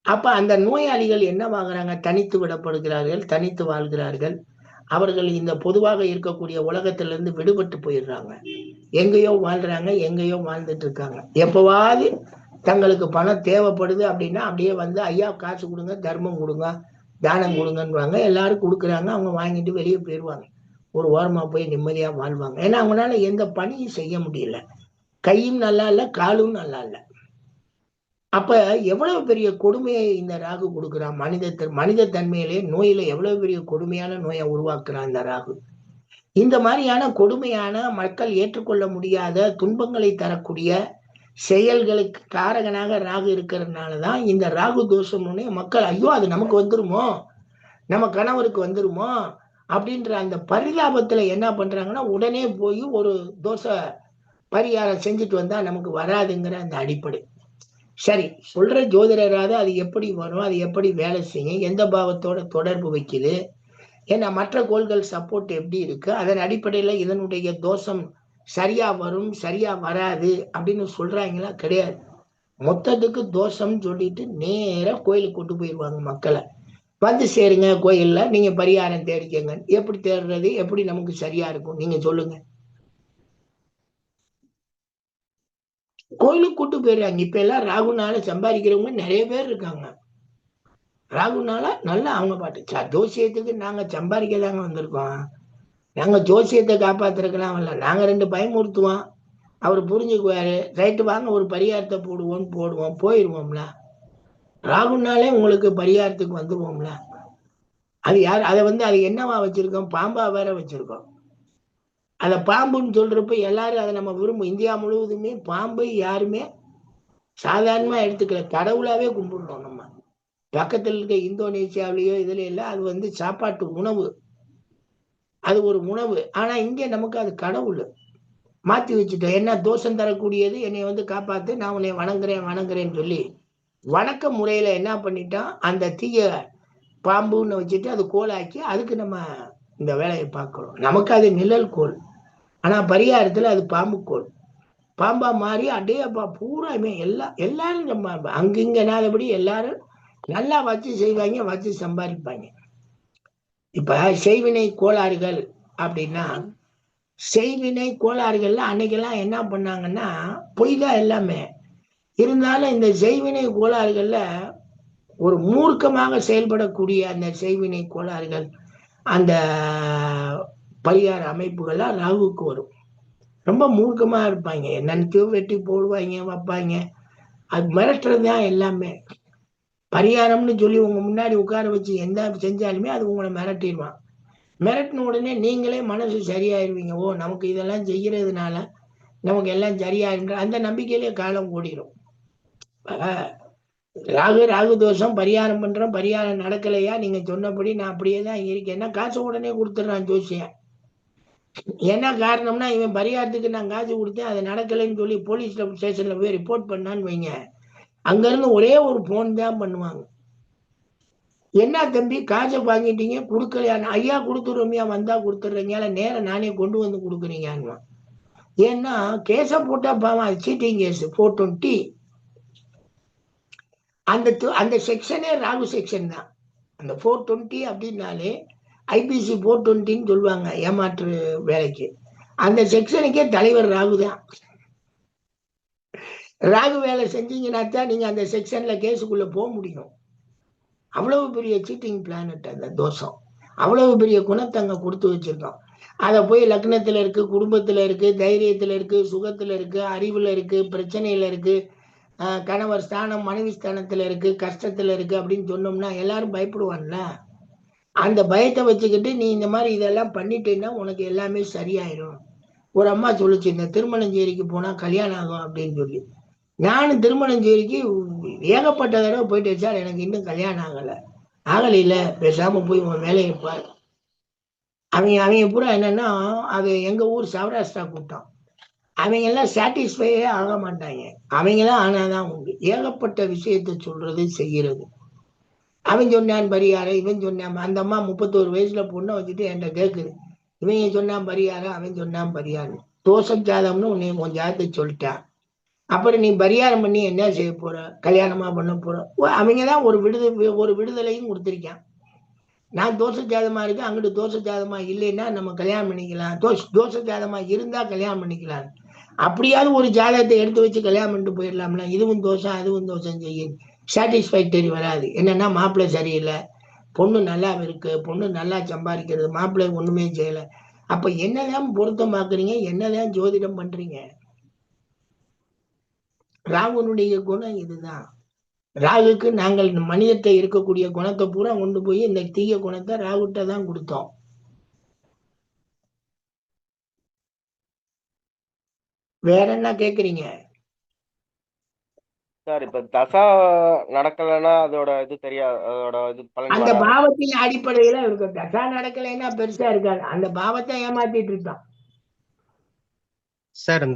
அப்ப அந்த நோயாளிகள் என்னவாகிறாங்க? தனித்து விடப்படுகிறார்கள், தனித்து வாழ்கிறார்கள். அவர்கள் இந்த பொதுவாக இருக்கக்கூடிய உலகத்திலிருந்து விடுபட்டு போயிடுறாங்க. எங்கேயோ வாழ்றாங்க, எங்கேயோ வாழ்ந்துட்டு இருக்காங்க. எப்பவாவது தங்களுக்கு பணம் தேவைப்படுது அப்படின்னா அப்படியே ஐயா காசு கொடுங்க, தர்மம் கொடுங்க, தானம் கொடுங்கன்னுவாங்க. எல்லாரும் கொடுக்குறாங்க, அவங்க வாங்கிட்டு வெளியே போயிடுவாங்க. ஒரு ஓரமா போய் நிம்மதியா வாழ்வாங்க. ஏன்னா அவங்களால எந்த பணியும் செய்ய முடியல, கையும் நல்லா இல்லை, காலும் நல்லா இல்லை. அப்ப எவ்வளவு பெரிய கொடுமையை இந்த ராகு கொடுக்குறான். மனித தன்மையிலே நோயில எவ்வளவு பெரிய கொடுமையான நோயை உருவாக்குறான் இந்த ராகு. இந்த மாதிரியான கொடுமையான மக்கள் ஏற்றுக்கொள்ள முடியாத துன்பங்களை தரக்கூடிய செயல்களுக்கு காரகனாக ராகு இருக்கிறதுனாலதான் இந்த ராகு தோஷம்னு மக்கள் ஐயோ அது நமக்கு வந்துருமோ, நம்ம கணவருக்கு வந்துருமோ அப்படின்ற அந்த பரிதாபத்துல என்ன பண்றாங்கன்னா உடனே போய் ஒரு தோஷ பரிகாரம் செஞ்சுட்டு வந்தா நமக்கு வராதுங்கிற அந்த அடிப்படை. சரி, சொல்ற ஜோதிடராத அது எப்படி வரும், அது எப்படி வேலை செய்யும், எந்த பாவத்தோட தொடர்பு வைக்குது, ஏன்னா மற்ற கோள்கள் சப்போர்ட் எப்படி இருக்கு, அதன் அடிப்படையில இதனுடைய தோஷம் சரியா வரும் சரியா வராது அப்படின்னு சொல்றாங்களா? கிடையாது. மொத்தத்துக்கு தோஷம் சொல்லிட்டு நேரா கோயிலுக்கு கொண்டு போயிடுவாங்க மக்களை. சேருங்க கோயில்ல, நீங்க பரிகாரம் தேடிக்கங்க. எப்படி தேடுறது, எப்படி நமக்கு சரியா இருக்கும் நீங்க சொல்லுங்க. கோயிலுக்கு கூட்டு போயிடுறாங்க. இப்ப எல்லாம் ராகுனால சம்பாதிக்கிறவங்க நிறைய பேர் இருக்காங்க. ராகுனால நல்லா அவங்க பாட்டு ஜோசியத்துக்கு நாங்க சம்பாதிக்கதாங்க வந்திருக்கோம், நாங்க ஜோசியத்தை காப்பாத்துறதுக்கெல்லாம் வரல. நாங்க 2 பயமுறுத்துவோம், அவர் புரிஞ்சுக்குவாரு, ரைட்டு வாங்க ஒரு பரிகாரத்தை போடுவோம், போயிடுவோம்ல. ராகுனாலே உங்களுக்கு பரிகாரத்துக்கு வந்துருவோம்ல. அது யார் அதை அது என்னவா வச்சிருக்கோம், பாம்பா வேற வச்சிருக்கோம். அத பாம்புன்னு சொல்றப்ப எல்லாரும் அதை நம்ம விரும்பும். இந்தியா முழுவதுமே பாம்பை யாருமே சாதாரணமா எடுத்துக்கல, கடவுளாவே கும்பிடுறோம் நம்ம. பக்கத்தில் இருக்க இந்தோனேசியாவிலேயோ இதுல எல்லாம் அது சாப்பாட்டு உணவு, அது ஒரு உணவு. ஆனா இங்க நமக்கு அது கடவுள் மாத்தி வச்சுட்டோம். என்ன தோஷம் தரக்கூடியது, என்னை காப்பாத்து, நான் உன்னை வணங்குறேன்னு சொல்லி வணக்க முறையில என்ன பண்ணிட்டான், அந்த தீய பாம்புன்னு வச்சுட்டு அது கோலாக்கி அதுக்கு நம்ம இந்த வேலையை பார்க்கிறோம். நமக்கு அது நிழல் கோல், ஆனா பரிகாரத்துல அது பாம்பு கோல். பாம்பா மாறி அடே அப்பா பூராமே எல்லாரும் நம்ம அங்கிங்கனாதபடி எல்லாரும் நல்லா வச்சு செய்வாங்க, வச்சு சம்பாதிப்பாங்க. இப்ப செய்வினை கோளாறுகள் அப்படின்னா, செய்வினை கோளாறுகள்ல அன்னைக்கெல்லாம் என்ன பண்ணாங்கன்னா பொய் தான் எல்லாமே. இருந்தாலும் இந்த செய்வினை கோளாறுகள்ல ஒரு மூர்க்கமாக செயல்படக்கூடிய அந்த செய்வினை கோளாறுகள், அந்த பரிகார அமைப்புகள்லாம் ராகுக்கு வரும். ரொம்ப மூர்க்கமா இருப்பாங்க, என்னன்னு வெட்டி போடுவாங்க, வைப்பாங்க. அது மிரட்டுறது தான் எல்லாமே. பரிகாரம்னு சொல்லி உங்க முன்னாடி உட்கார வச்சு எந்த செஞ்சாலுமே அது உங்களை மிரட்டிடுவான். மிரட்டின உடனே நீங்களே மனசு சரியாயிருவீங்க. ஓ, நமக்கு இதெல்லாம் செய்யறதுனால நமக்கு எல்லாம் சரியாயிருன்ற அந்த நம்பிக்கையிலே காலம் ஓடிடும். ராகு தோஷம் பரிகாரம் பண்றோம், பரிகாரம் நடக்கலையா, நீங்க சொன்னபடி நான் அப்படியே தான் இருக்கேன்னா காசு உடனே கொடுத்துட்றான் ஜோசியன். என்ன காரணம்னா, இவன் பரிகாரத்துக்கு நான் காசு கொடுத்தேன், அது நடக்கலைன்னு சொல்லி போலீஸ் ஸ்டேஷன்ல போய் ரிப்போர்ட் பண்ணான்னு வைங்க, அங்க இருந்து ஒரே ஒரு போன் தான் பண்ணுவாங்க. என்ன தம்பி காசை வாங்கிட்டீங்க, கொடுக்கலையா? ஐயா கொடுத்துருவோமியா, வந்தா கொடுத்துட்றீங்க, நேரம் நானே கொண்டு வந்து கொடுக்குறீங்க. ஏன்னா கேஸ போட்டா பாவம், அது சீட்டிங் கேஸ் 420. அந்த செக்ஷனே ராகு செக்ஷன் தான். அந்த 420 அப்படின்னாலே ஐபிசி 420ன்னு சொல்லுவாங்க ஏமாற்று வேலைக்கு. அந்த செக்ஷனுக்கே தலைவர் ராகு தான். ராகு வேலை செஞ்சீங்கன்னா தான் நீங்க அந்த செக்ஷன்ல கேஸுக்குள்ள போக முடியும். அவ்வளவு பெரிய சீட்டிங் பிளானட் அந்த தோஷம், அவ்வளவு பெரிய குணத்தை அங்க கொடுத்து வச்சிருக்கோம். அதை போய் லக்னத்துல இருக்கு, குடும்பத்துல இருக்கு, தைரியத்துல இருக்கு, சுகத்துல இருக்கு, அறிவுல இருக்கு, பிரச்சனையில இருக்கு, கணவர் ஸ்தானம் மனைவி ஸ்தானத்துல இருக்கு, கஷ்டத்துல இருக்கு அப்படின்னு சொன்னோம்னா எல்லாரும் பயப்படுவான்ல. அந்த பயத்தை வச்சுக்கிட்டு நீ இந்த மாதிரி இதெல்லாம் பண்ணிட்டேன்னா உனக்கு எல்லாமே சரியாயிடும். ஒரு அம்மா சொல்லுச்சு, இந்த திருமணஞ்சேரிக்கு போனா கல்யாணம் ஆகும் அப்படின்னு சொல்லி. நானும் திருமணஞ்சேரிக்கு ஏகப்பட்ட தடவை போயிட்டு சார், எனக்கு இன்னும் கல்யாணம் ஆகலையில, பேசாம போய் உன் வேலையை பாரு. அவங்க பூரா என்னன்னா, அது எங்க ஊர் சௌராஷ்டிரா கூட்டம். அவங்க எல்லாம் சாட்டிஸ்ஃபையே ஆக மாட்டாங்க. அவங்க தான் ஆனாதான் உண்டு. ஏகப்பட்ட விஷயத்த சொல்றது செய்யறது. அவன் சொன்னான் பரிகாரம், இவன் சொன்னான். அந்த அம்மா 31 வயசுல பொண்ணை வச்சுட்டு என்கிட்ட கேக்குது, இவங்க சொன்னான் பரிகாரம், அவன் சொன்னான் பரிகாரம். தோஷம் ஜாதம்னு உன்னை உன் ஜாதத்தை சொல்லிட்டான். அப்புறம் நீ பரிகாரம் பண்ணி என்ன செய்ய போற, கல்யாணமா பண்ண போற? அவங்கதான் ஒரு விடுதலையும் கொடுத்திருக்கான். நான் தோஷ ஜாதமா இருக்கேன், அங்கிட்டு தோஷ ஜாதமா இல்லைன்னா நம்ம கல்யாணம் பண்ணிக்கலாம், தோஷ ஜாதமா இருந்தா கல்யாணம் பண்ணிக்கலாம். அப்படியாவது ஒரு ஜாதகத்தை எடுத்து வச்சு கல்யாணம் பண்ணிட்டு போயிடலாம்ல. இதுவும் தோஷம் அதுவும் தோஷம் செய்ய சாட்டிஸ்ஃபைக்டரி வராது. என்னன்னா மாப்பிள்ளை சரியில்லை, பொண்ணு நல்லா இருக்கு, பொண்ணு நல்லா சம்பாதிக்கிறது, மாப்பிள்ளை ஒண்ணுமே செய்யல. அப்ப என்னதான் பொருத்தம் பாக்குறீங்க, என்னதான் ஜோதிடம் பண்றீங்க? ராகுனுடைய குணம் இதுதான். ராகுக்கு நாங்கள் மனிதத்தை இருக்கக்கூடிய குணத்தை பூரா கொண்டு போய் இந்த தீய குணத்தை ராகுட்ட தான் கொடுத்தோம். வேற என்ன கேக்குறீங்க சார்? இப்ப தசா நடக்கலைன்னா அதோட இது தெரியாது, அதோட இது பலன் அந்த வராது. பாவத்தின் அடிப்படையில இருக்கும். தசா நடக்கலைன்னா பெருசா இருக்காது, அந்த பாவத்தை ஏமாத்திட்டு இருக்கான் சார்.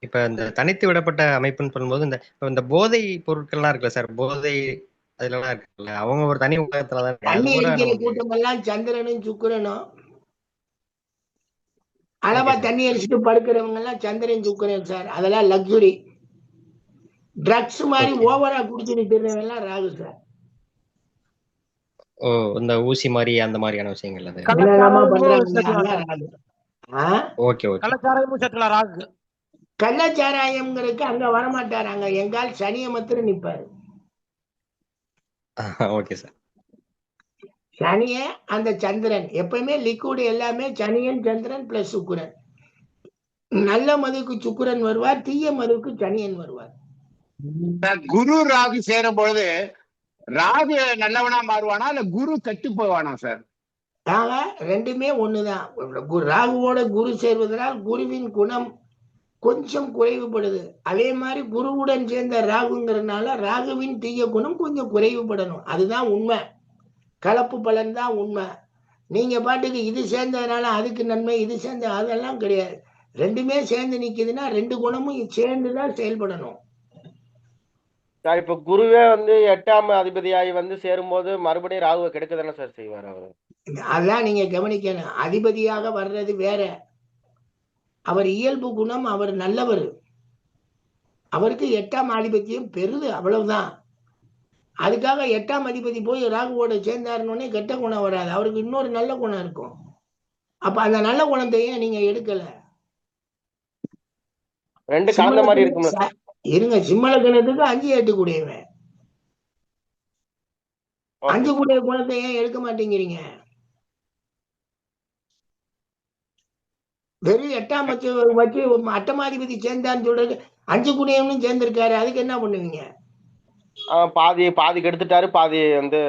இப்ப இந்த தனித்து விடப்பட்ட அமைப்புன்னு சொல்லும்போது இந்த போதை பொருட்கள்லாம் இருக்குல்ல சார், போதை அதெல்லாம் இருக்குல்ல, அவங்க ஒரு தனி உலகத்துலதான் தண்ணி அடிக்கிற கூட்டம் எல்லாம் சந்திரனும் சுக்கிரனும். அளவா தண்ணி அடிச்சுட்டு படுக்கிறவங்க எல்லாம் சந்திரன் சுக்கிரன் சார். அதெல்லாம் லக்ஸுரி. ட்ரக்ஸ் மாதிரி ஓவரா குடிச்சுட்டு எல்லாம் ராகு சார். ஓ, இந்த ஊசி மாதிரி அந்த மாதிரியான விஷயங்கள் அது. Okay okay. கள்ளச்சாராயம்ங்கிறதுக்கு அங்க வரமாட்டாராங்க, எங்கால் சனியை மாத்திரம் நிப்பாரு. Okay sir. சனிய அந்த சந்திரன் எப்பயுமே லிக்விட், எல்லாமே சனியன் சந்திரன் பிளஸ் சுக்கிரன். நல்ல மதுவுக்கு சுக்கிரன் வருவார், தீய மதுவுக்கு சனியன் வருவார். குரு ராகு சேரும் பொழுது ராகு நல்லவனா மாறுவானா இல்ல குரு கெட்டு போவானா சார்? ஆக ரெண்டுமே ஒண்ணுதான். ராகுவோட குரு சேர்வதனால் குருவின் குணம் கொஞ்சம் குறைவுபடுது. அதே மாதிரி குருவுடன் சேர்ந்த ராகுங்கிறதுனால ராகுவின் தீய குணம் கொஞ்சம் குறைவுபடணும். அதுதான் உண்மை. கலப்பு பலன் தான் உண்மை. நீங்க பாட்டுக்கு இது சேர்ந்ததுனால அதுக்கு நன்மை, இது சேர்ந்த அதெல்லாம் கிடையாது. ரெண்டுமே சேர்ந்து நிக்குதுன்னா ரெண்டு குணமும் சேர்ந்துதான் செயல்படணும். சார் இப்ப குருவே வந்து 8ஆம் அதிபதியாகி வந்து சேரும்போது மறுபடியும் ராகுவை கெடுக்க தானே சார் செய்வார் அவரு? அதான் நீங்க கவனிக்கணும். அதிபதியாக வர்றது வேற. அவர் இயல்பு குணம், அவர் நல்லவர். அவருக்கு 8ஆம் ஆதிபத்தியம் பெருது, அவ்வளவுதான். அதுக்காக 8ஆம் அதிபதி போய் ராகுவோட சேர்ந்தாருன்னே கெட்ட குணம் வராது. அவருக்கு இன்னொரு நல்ல குணம் இருக்கும். அப்ப அந்த நல்ல குணத்தை ஏன் நீங்க எடுக்கல? ரெண்டு கலந்த மாதிரி இருக்கும்ல சார்? இருங்க, சிம்மலக்கணத்துக்கு 5 8 கூடியவன். 5 கூடிய குணத்தை ஏன் எடுக்க மாட்டேங்கிறீங்க? வெறும் 8ஆம் வச்சு அட்டமாதிபதி சேர்ந்தான்னு சொல்றது 5 கூடியவனும் சேர்ந்திருக்காரு. அதுக்கு என்ன பண்ணுவீங்க? பாதி கெடுத்துட்டாரு, பாதி வந்து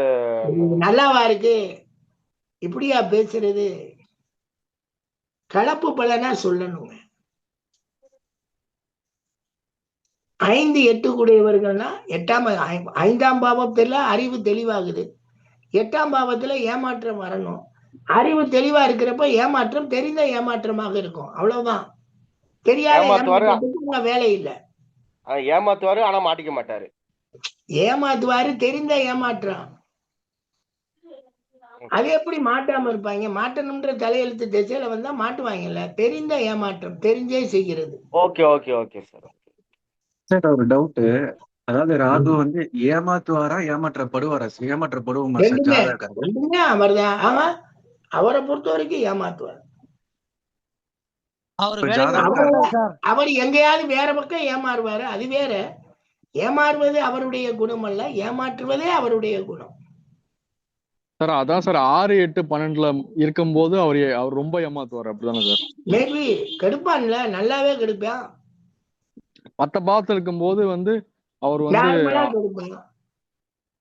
நல்லாவா இருக்கு? இப்படியா பேசுறது? கலப்பு பலனா சொல்லணுங்க. 5 8 கூடியவர்கள்னா 5ஆம் பாவத்துல அறிவு தெளிவாகுது. 8ஆம் பாவத்துல ஏமாற்றம் வரணும். அறிவு தெளிவா இருக்கிறப்ப ஏமாற்றம் தெரிந்த ஏமாற்றமாக இருக்கும். அவ்வளவுதான். தெரியாத ஏமாற்றத்துக்கு வேலை இல்லை. ஏமாத்துவாரு, ஆனா மாட்டிக்க மாட்டாரு. ஏமாத்துவாரு, தெரிந்த ஏமாற்றம். அது எப்படி மாட்டாம இருப்பாங்க? மாட்டணும்ன்ற தலையெழுத்து திசையில வந்தா மாட்டுவாங்கல்ல. தெரிந்த ஏமாற்றம், தெரிஞ்சே செய்கிறது. Okay okay okay sir. Sir ஒரு டவுட். அதாவது ராகு வந்து ஏமாத்துவாரா ஏமாற்றப்படுவாரா? ஏமாற்றப்படுவோமா சார் ஜாதகம்? ரெண்டுமே அவர்தான். ஆமா, அவரை பொறுத்த வரைக்கும் ஏமாத்துவார். அவர் எங்கேயாவது வேற பக்கம் ஏமாறுவாரு, அது வேற. ஏமாறுவது அவருடைய குணம் அல்ல, ஏமாற்றுவதே அவருடைய குணம். சார் அதான் சார் 6 8 12ல இருக்கும்போது அவர் ரொம்ப ஏமாத்துவார், அப்படிதானே சார்? மேபி கெடுப்பான்ல, நல்லாவே கெடுப்பான். மத்த பாவத்துல இருக்கும்போது வந்து அவர் வந்து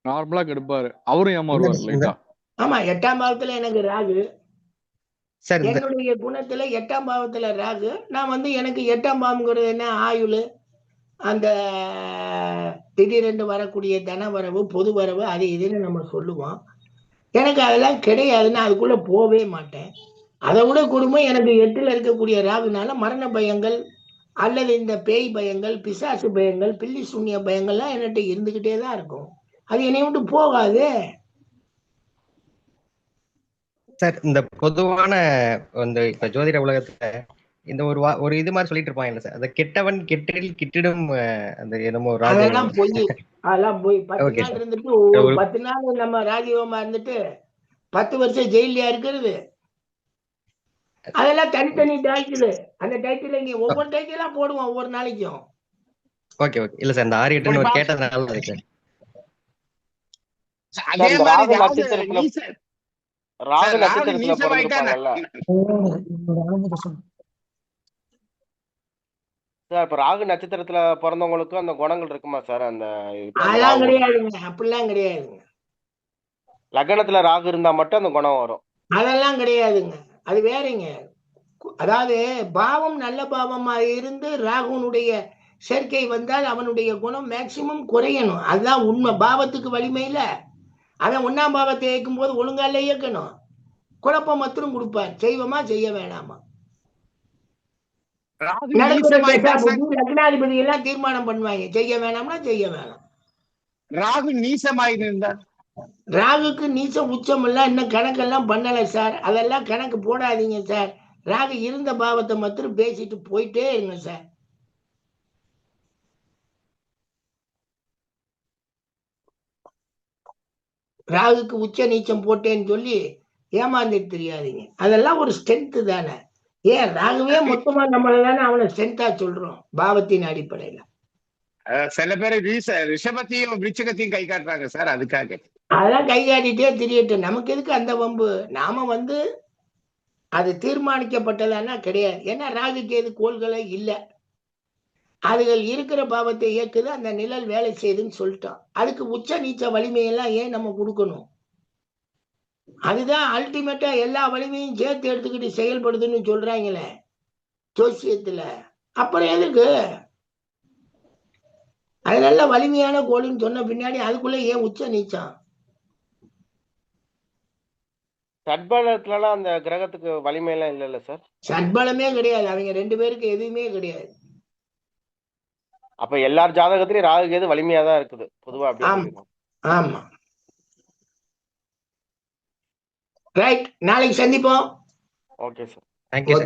நார்மலா கெடுப்பாரு, அவரும் ஏமாறுவார் லைட்டா. ஆமா, 8ஆம் பாவத்துல எனக்கு ராகு. என்னுடைய குணத்துல 8ஆம் பாவத்துல ராகு. நான் வந்து எனக்கு 8ஆம் பாவம்ங்கிறது என்ன? ஆயுள், அந்த திடீரென்று வரக்கூடிய தன வரவு, பொது வரவு, அது இதுன்னு நம்ம சொல்லுவோம். எனக்கு அதெல்லாம் கிடையாதுன்னு அதுக்குள்ள போவே மாட்டேன். அதை விட குடும்பம் எனக்கு 8ல இருக்கக்கூடிய ராகுனால மரண பயங்கள் அல்லது இந்த பேய் பயங்கள், பிசாசு பயங்கள், பில்லி சூன்ய பயங்கள்லாம் என்கிட்ட இருந்துகிட்டே தான் இருக்கும். அது என்னை விட்டு போகாது. சார் இந்த பொதுவான இந்த இப்ப ஜோதிட உலகத்துல இந்த ஒரு இது மாதிரி சொல்லிட்டு இருப்பாங்கல்ல சார், அந்த கெட்டவன் கெட்டில் கிட்டிடும் அந்த என்னமோ அதெல்லாம் போய் 10 நாள் இருந்துட்டு 10 நாள் நம்ம ராஜீவமா இருந்துட்டு 10 வருஷம் ஜெயிலியா இருக்கிறது. அதெல்லாம் தனித்தனி டைட்டில். அந்த டைட்டில் இங்க ஒவ்வொரு டைட்டிலா போடுவோம் ஒவ்வொரு நாளைக்கும். Okay okay. இல்ல சார், இந்த 6 8 ஒரு கேட்டதனால இருக்கு. அதே மாதிரி ராகு நட்சத்திரத்துல பிறந்திருப்பாங்கல்ல சார், இப்ப ராகு நட்சத்திரத்துல பிறந்தவங்களுக்கும் அந்த குணங்கள் இருக்குமா சார்? அந்த அதெல்லாம் கிடையாதுங்க, அப்படிலாம் கிடையாதுங்க. லக்னத்துல ராகு இருந்தா மட்டும் அந்த குணம் வரும்? அதெல்லாம் கிடையாதுங்க, அது வேறங்க. அதாவது பாவம் நல்ல பாவமா இருந்து ராகுனுடைய சேர்க்கை வந்தால் அவனுடைய குணம் மேக்சிமம் குறையணும். அதுதான் உண்மை. பாவத்துக்கு வலிமையில அவன் 1ஆம் பாவத்தை இயக்கும் போது ஒழுங்கால இயக்கணும். குழப்பம் மாத்திரம் கொடுப்பார். செய்வோமா செய்ய வேணாமா? லக்னாதிபதி எல்லாம் தீர்மானம் பண்ணுவாங்க, செய்ய வேணாம்னா செய்ய வேணாம். ராகு நீசமாயிருந்தா? ராகுக்கு நீச்சம் உச்சம் எல்லாம் இன்னும் கணக்கெல்லாம் பண்ணல சார். அதெல்லாம் கணக்கு போடாதீங்க சார். ராகு இருந்த பாவத்தை மாத்திரம் பேசிட்டு போயிட்டே இருங்க சார். ராகுக்கு உச்ச நீச்சம் போட்டேன்னு சொல்லி ஏமாந்துட்டு தெரியாதீங்க. அதெல்லாம் ஒரு ஸ்ட்ரென்த் தானே. ஏன் ராகுவே மொத்தமா நம்மள தானே அவனை ஸ்ட்ரென்த்தா சொல்றோம் பாவத்தின் அடிப்படையில. சில பேர் ரிஷபத்தையும் விருச்சிகத்தையும் கை காட்டுறாங்க சார், அதுக்காக. அதெல்லாம் கை காட்டிட்டே தெரியட்டும், நமக்கு எதுக்கு அந்த வம்பு? நாம வந்து அது தீர்மானிக்கப்பட்டதானா கிடையாது. ஏன்னா ராகுக்கு எது கோள்களே இல்லை. அதுகள் இருக்கிற பாவத்தை இயக்குது, அந்த நிழல் வேலை செய்யுதுன்னு சொல்லிட்டோம். அதுக்கு உச்ச நீச்ச வலிமையெல்லாம் ஏன் நம்ம கொடுக்கணும்? அதுதான் அல்டிமேட்டா எல்லா வலிமையும் சேர்த்து எடுத்துக்கிட்டு செயல்படுதுன்னு சொல்றாங்களே ஜோசியத்துல. அப்புறம் எதுக்கு அது நல்ல வலிமையான கோளுன்னு சொன்ன பின்னாடி அதுக்குள்ள ஏன் உச்ச நீச்சம்? சட்பலத்துலலாம் அந்த கிரகத்துக்கு வலிமையெல்லாம் இல்லைல்ல சார்? சட்பலமே கிடையாது, அவங்க 2 பேருக்கு எதுவுமே கிடையாது. அப்ப எல்லார் ஜாதகத்திலயும் ராகு கேது வலிமையா தான் இருக்குது பொதுவா அப்படி ஆமா. சொல்லிடுவோம். ஆமா, ரைட். நாளைக்கு சந்திப்போம். Okay sir. Thank you sir.